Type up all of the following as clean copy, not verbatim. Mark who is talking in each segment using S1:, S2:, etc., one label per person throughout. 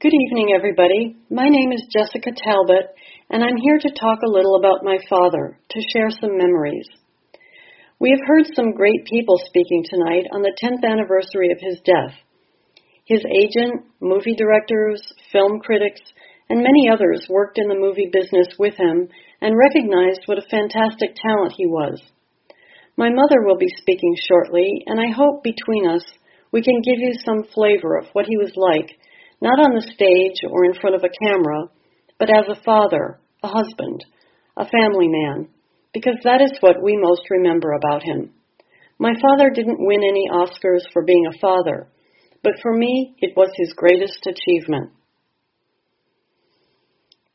S1: Good evening, everybody. My name is Jessica Talbot, and I'm here to talk a little about my father, to share some memories. We have heard some great people speaking tonight on the 10th anniversary of his death. His agent, movie directors, film critics, and many others worked in the movie business with him and recognized what a fantastic talent he was. My mother will be speaking shortly, and I hope between us we can give you some flavor of what he was like, not on the stage or in front of a camera, but as a father, a husband, a family man, because that is what we most remember about him. My father didn't win any Oscars for being a father, but for me, it was his greatest achievement.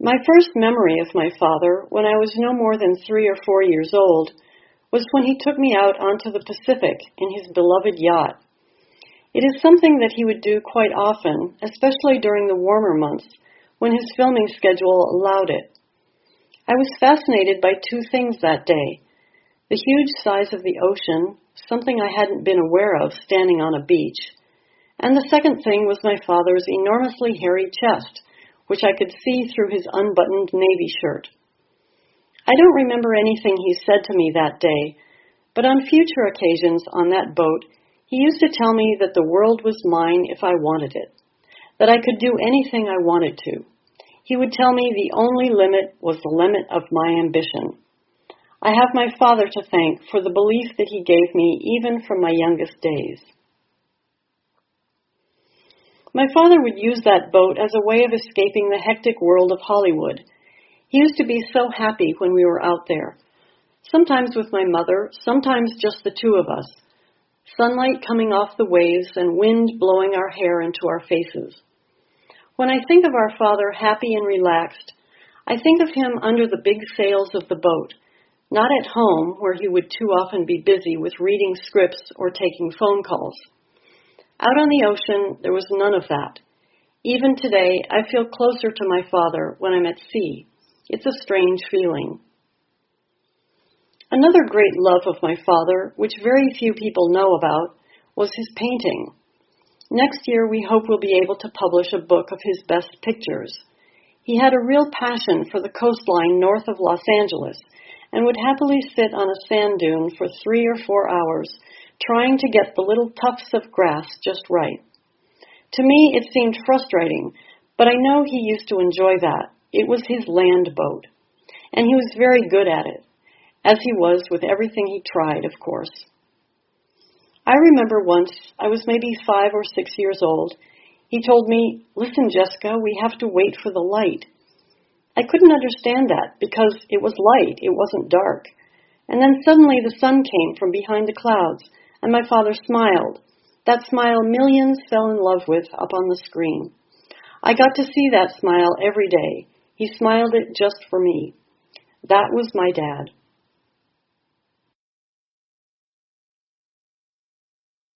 S1: My first memory of my father, when I was no more than 3 or 4 years old, was when he took me out onto the Pacific in his beloved yacht. It is something that he would do quite often, especially during the warmer months, when his filming schedule allowed it. I was fascinated by two things that day: the huge size of the ocean, something I hadn't been aware of standing on a beach, and the second thing was my father's enormously hairy chest, which I could see through his unbuttoned navy shirt. I don't remember anything he said to me that day, but on future occasions on that boat, he used to tell me that the world was mine if I wanted it, that I could do anything I wanted to. He would tell me the only limit was the limit of my ambition. I have my father to thank for the belief that he gave me even from my youngest days. My father would use that boat as a way of escaping the hectic world of Hollywood. He used to be so happy when we were out there, sometimes with my mother, sometimes just the two of us. Sunlight coming off the waves and wind blowing our hair into our faces. When I think of our father happy and relaxed, I think of him under the big sails of the boat, not at home where he would too often be busy with reading scripts or taking phone calls. Out on the ocean, there was none of that. Even today, I feel closer to my father when I'm at sea. It's a strange feeling. Another great love of my father, which very few people know about, was his painting. Next year, we hope we'll be able to publish a book of his best pictures. He had a real passion for the coastline north of Los Angeles and would happily sit on a sand dune for 3 or 4 hours, trying to get the little tufts of grass just right. To me, it seemed frustrating, but I know he used to enjoy that. It was his land boat, and he was very good at it, as he was with everything he tried, of course. I remember once, I was maybe 5 or 6 years old, he told me, "Listen, Jessica, we have to wait for the light." I couldn't understand that because it was light, it wasn't dark. And then suddenly the sun came from behind the clouds, and my father smiled. That smile millions fell in love with up on the screen. I got to see that smile every day. He smiled it just for me. That was my dad.